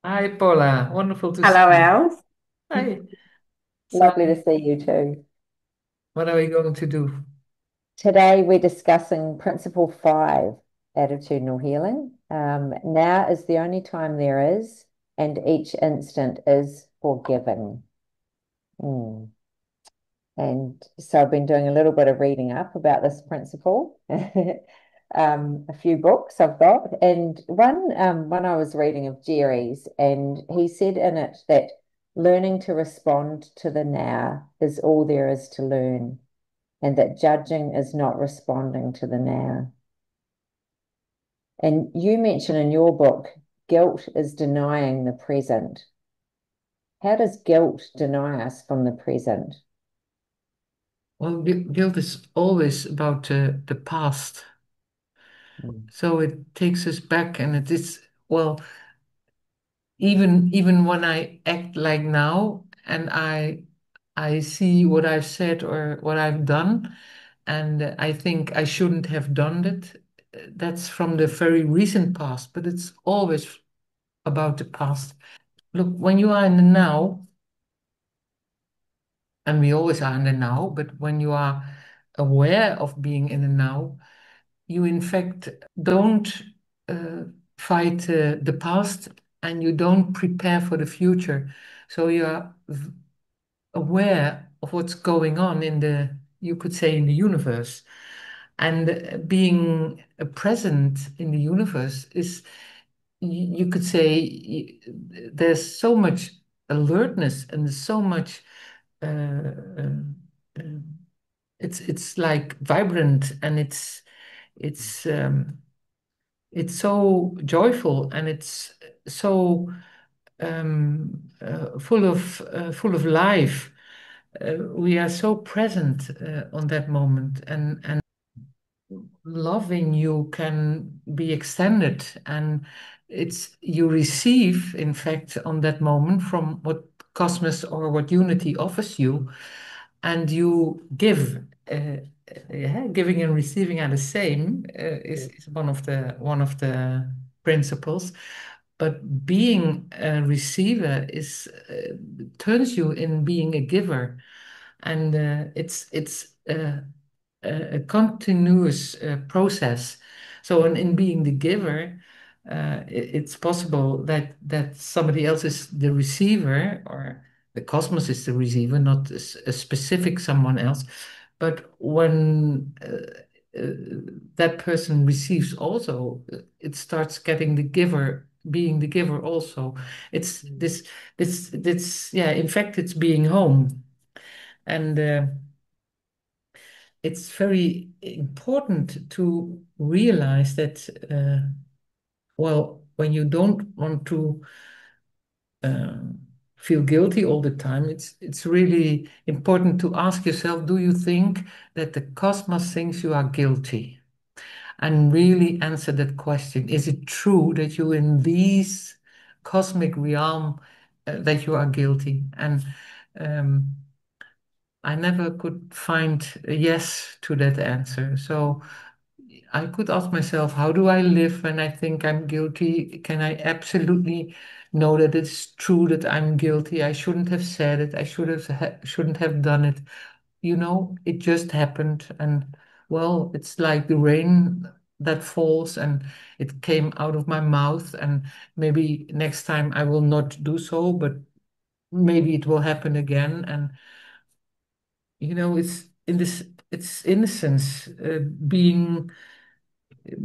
Hi, Paula. Wonderful to see Hello, you. Els. Hi. So, Lovely to see you too. what are we going to do? Today we're discussing Principle 5, Attitudinal Healing. Now is the only time there is, and each instant is forgiving. Mm. And so I've been doing a little bit of reading up about this principle. A few books I've got, and one I was reading of Jerry's, and he said in it that learning to respond to the now is all there is to learn, and that judging is not responding to the now. And you mention in your book, guilt is denying the present. How does guilt deny us from the present? Well, guilt is always about the past. Mm. So it takes us back, and it is, well, even when I act like now and I see what I've said or what I've done, and I think I shouldn't have done it, that's from the very recent past, but it's always about the past. Look, when you are in the now, and we always are in the now, but when you are aware of being in the now, you in fact don't uh, fight the past and you don't prepare for the future. So you are aware of what's going on in the, you could say, in the universe. And being present in the universe is, you could say, there's so much alertness and there's so much uh, uh, uh, it's like vibrant and it's so joyful and it's so full of life. We are so present on that moment, and loving you can be extended, and it's you receive, in fact, on that moment from what Cosmos or what Unity offers you, and you give. Yeah, giving and receiving are the same is one of the principles, but being a receiver is turns you in being a giver, and it's a continuous process. So in being the giver, it's possible that somebody else is the receiver, or the cosmos is the receiver, not a specific someone else. But when that person receives also, it starts getting the giver, being the giver also. It's this, yeah, in fact, it's being home. And it's very important to realize that, well, when you don't want to um, feel guilty all the time, it's really important to ask yourself, do you think that the cosmos thinks you are guilty? And really answer that question. Is it true that you in these cosmic realm that you are guilty? And um, I never could find a yes to that answer. So I could ask myself, how do I live when I think I'm guilty? Can I absolutely know that it's true that I'm guilty? I shouldn't have said it. I shouldn't have done it. It just happened. And well, it's like the rain that falls and it came out of my mouth. And maybe next time I will not do so, but maybe it will happen again. And it's innocence,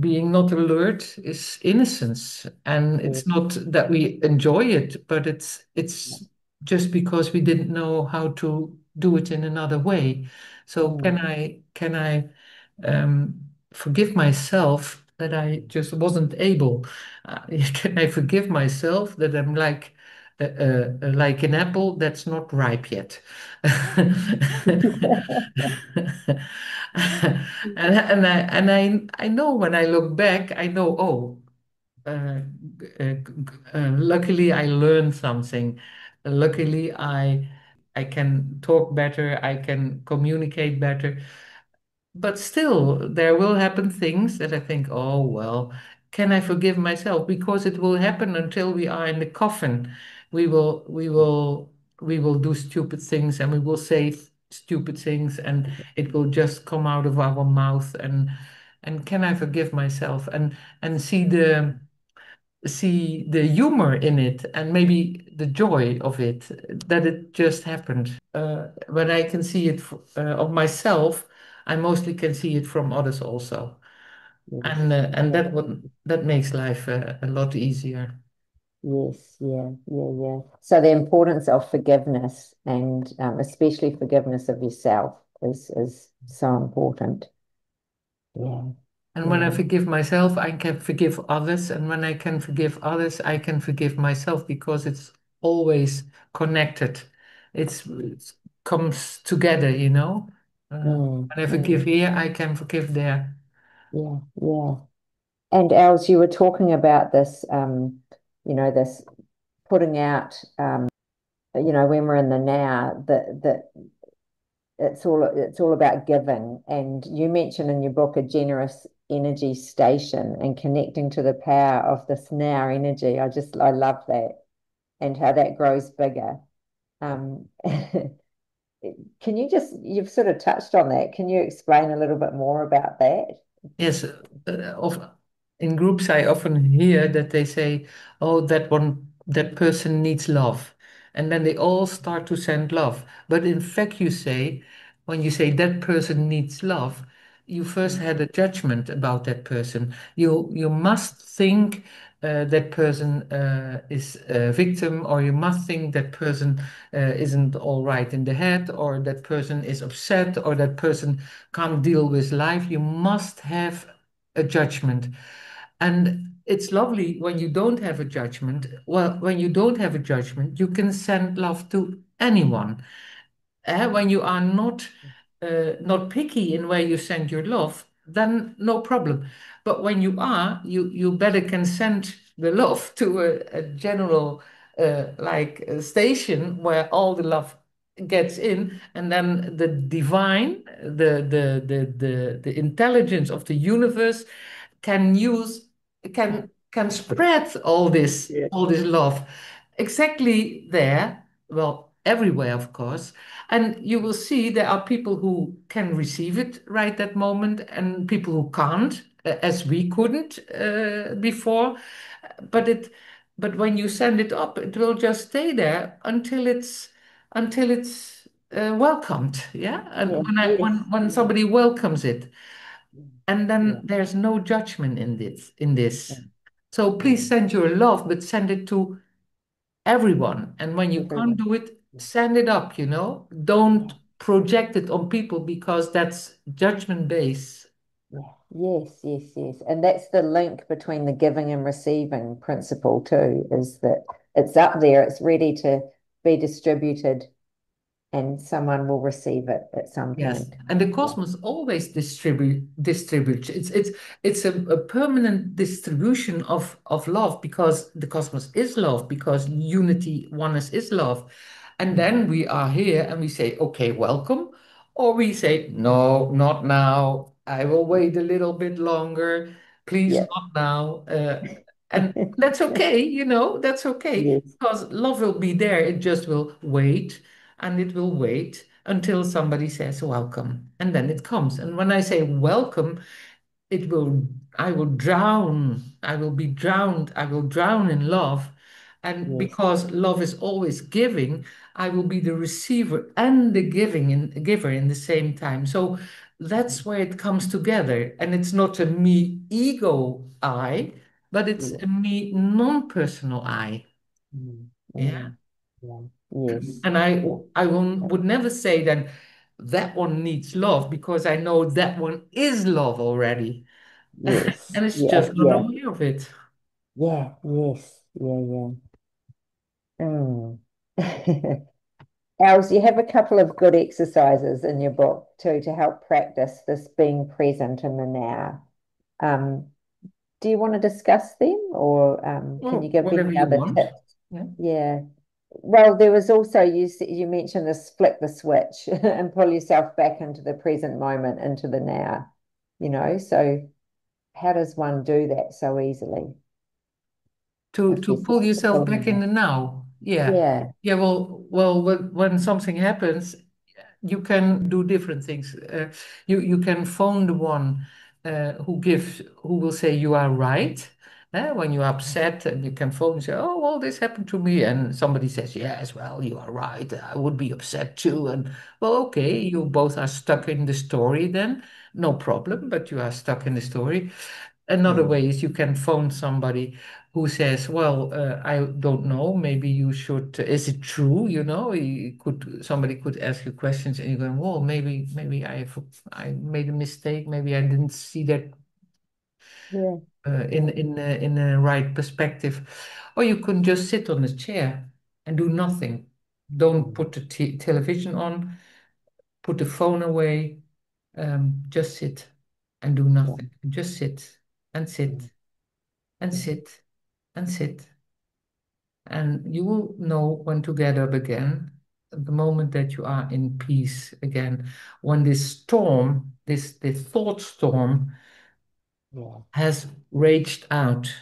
being not alert is innocence, and Yeah. it's not that we enjoy it, but it's just because we didn't know how to do it in another way. So Mm. can I forgive myself that I just wasn't able? Can I forgive myself that I'm like an apple that's not ripe yet? And I know when I look back, I know, oh, luckily I learned something. Luckily I can talk better, I can communicate better. But still, there will happen things that I think, oh, well, can I forgive myself? Because it will happen until we are in the coffin. We will, we will, we will do stupid things and we will say stupid things and it will just come out of our mouth. And can I forgive myself and see the humor in it and maybe the joy of it that it just happened. When I can see it of myself, I mostly can see it from others also, Yes. and Yeah. that makes life a lot easier. Yes. Yeah. Yeah. Yeah. So the importance of forgiveness and especially forgiveness of yourself is so important. Yeah. And when I Yeah. forgive myself, I can forgive others, and when I can forgive others, I can forgive myself because it's always connected. It comes together, you know. When I forgive Mm. here, I can forgive there. Yeah. Yeah. And Els, you were talking about this, this putting out, when we're in the now, that it's all about giving. And you mentioned in your book a generous energy station and connecting to the power of this now energy. I love that and how that grows bigger. Can you you've sort of touched on that. Can you explain a little bit more about that? Yes, in groups, I often hear that they say, "Oh, that person needs love," and then they all start to send love. But in fact, when you say that person needs love, you first had a judgment about that person. You must think that person is a victim, or you must think that person isn't all right in the head, or that person is upset, or that person can't deal with life. You must have a judgment. And it's lovely when you don't have a judgment. Well, when you don't have a judgment, you can send love to anyone. When you are not picky in where you send your love, then no problem. But when you are, you better can send the love to a general station where all the love gets in, and then the divine, the intelligence of the universe can use can spread Yeah. all this love exactly there, well, everywhere, of course. And you will see there are people who can receive it right that moment and people who can't, as we couldn't before. But it, but when you send it up, it will just stay there until it's welcomed. Yeah, and Yeah. Yes. when Yeah. somebody welcomes it, and then Yeah. there's no judgment in this. Yeah. So please Yeah. send your love, but send it to everyone. And when you can't Everyone. do it, Yeah. send it up, you know. Don't project it on people because that's judgment based. Yeah. Yes, yes, yes. And that's the link between the giving and receiving principle too, is that it's up there, it's ready to be distributed, and someone will receive it at some Yes, point. and the Yeah. cosmos always distributes. It's a permanent distribution of love because the cosmos is love, because unity, oneness is love. And then we are here and we say, okay, welcome. Or we say, no, not now. I will wait a little bit longer. Please, Yeah. not now. And that's okay, you know, that's okay Yes. because love will be there. It just will wait and it will wait until somebody says welcome. And then it comes. And when I say welcome, it will, I will drown. I will be drowned. I will drown in love. And Yes. because love is always giving, I will be the receiver and the giver in the same time. So that's where it comes together. And it's not a me ego I, but it's Yeah. a me non-personal I. Mm, Yeah. mm, yeah. Yes. And would never say that that one needs love because I know that one is love already. Yes. And it's Yeah. just not Yeah. aware of it. Yeah. Yes. Yeah. Yeah. Mm. Els, you have a couple of good exercises in your book too to help practice this being present in the now. Um, do you want to discuss them or can you Well, give whatever any you other want. tips? Yeah. Yeah. Well, there was also you mentioned this flick the switch and pull yourself back into the present moment, into the now, so how does one do that so easily To if you're pull yourself back in feeling the now. it? Yeah. Yeah. Yeah, well, when something happens, you can do different things. You can phone the one who will say you are right. When you're upset, and you can phone and say, "Oh, well, this happened to me," and somebody says, "Yes, well, you are right. I would be upset too." And well, okay, you both are stuck in the story then, no problem, but you are stuck in the story. Another Mm. way is you can phone somebody who says, "Well, I don't know. Maybe you should. Is it true? You know, somebody could ask you questions, and you go, well, maybe I made a mistake. Maybe I didn't see that Yeah. in Yeah. in a right perspective." Or you can just sit on a chair and do nothing. Don't Mm. put the television on. Put the phone away. Just sit and do Yeah. nothing. Just sit and Mm. sit and Yeah. sit and sit. And you will know when to get up again, the moment that you are in peace again. When this storm, this thought storm Yeah. has raged out,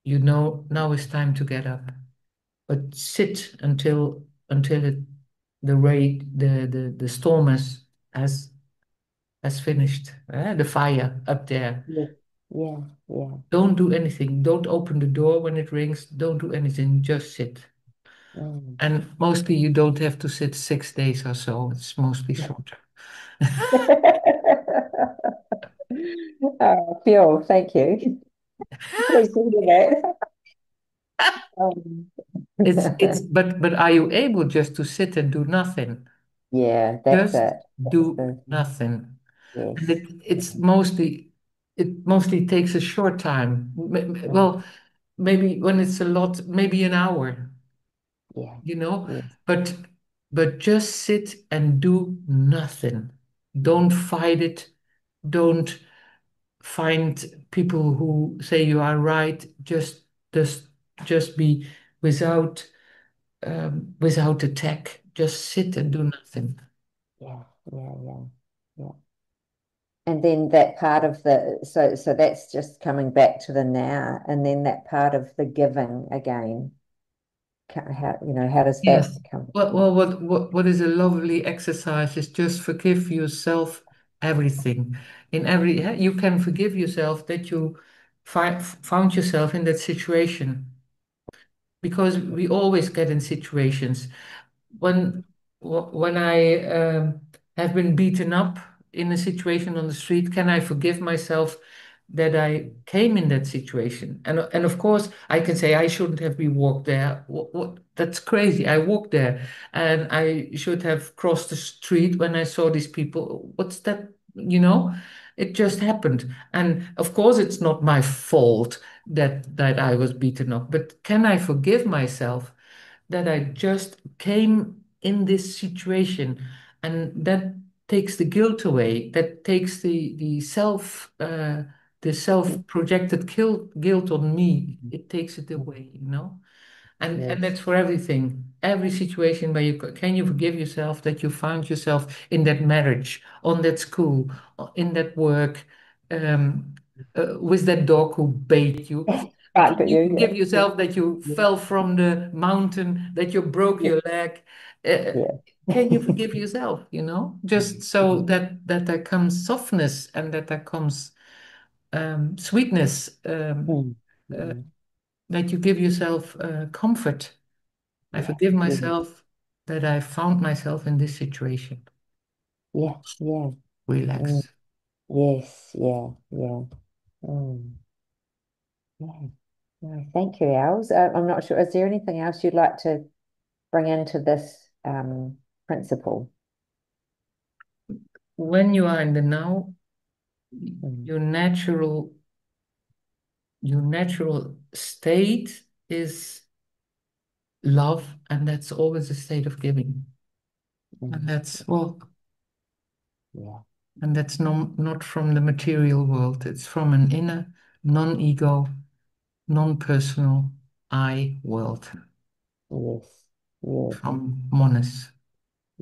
you know now it's time to get up. But sit until the storm has finished. The fire up there. Yeah. Yeah. Yeah. Don't do anything. Don't open the door when it rings. Don't do anything. Just sit. Mm. And mostly you don't have to sit 6 days or so. It's mostly shorter. Oh, Phil, thank you. Appreciate that. Um, It's but are you able just to sit and do nothing? yeah, that's Just it. That's do the nothing. And yes. it mostly takes a short time. Mm. Well, maybe when it's a lot, maybe an hour, Yeah. you know, Yeah. but just sit and do nothing. Don't fight it. Don't find people who say you are right. Just just be without without attack. Just sit and do nothing. Yeah. Yeah. Yeah. Yeah. And then that part of the so that's just coming back to the now, and then that part of the giving again. How how does that Yes. come? Well, what is a lovely exercise is just forgive yourself everything. In every, yeah, you can forgive yourself that you found yourself in that situation because we always get in situations when when I have been beaten up in a situation on the street, can I forgive myself that I came in that situation? And of course, I can say I shouldn't have been walked there. That's crazy. I walked there, and I should have crossed the street when I saw these people. What's that? You know, it just happened. And of course, it's not my fault that I was beaten up. But can I forgive myself that I just came in this situation, and that takes the guilt away. That takes the self projected guilt on me. It takes it away, you know. And Yes. that's for everything, every situation where can you forgive yourself that you found yourself in that marriage, on that school, in that work, um, with that dog who bait you. Right, Can but you you, forgive yeah, yourself that you yeah, fell from the mountain, that you broke yeah, your leg? Uh, yeah, can you forgive yourself, you know? Just so that there comes softness and that there comes sweetness, mm, uh, mm, that you give yourself comfort. I yeah, forgive yeah, myself that I found myself in this situation. yeah, yeah, mm, Relax. yes, yeah, yeah, yeah. No, thank you, Els. I'm not sure. Is there anything else you'd like to bring into this principle? When you are in the now, Mm, your natural state is love, and that's always a state of giving. And mm, that's well, yeah, and that's not from the material world. It's from an inner, non-ego, non-personal I world, yes, yes, from Monas.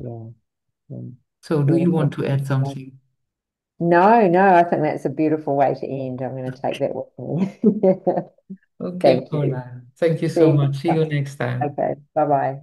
yeah, mm, So do you want beautiful. to add something? No, no, I think that's a beautiful way to end. I'm going to take that with me. Okay, Thank you. Paula. Thank you so See much. See you. you next time. Okay, bye-bye.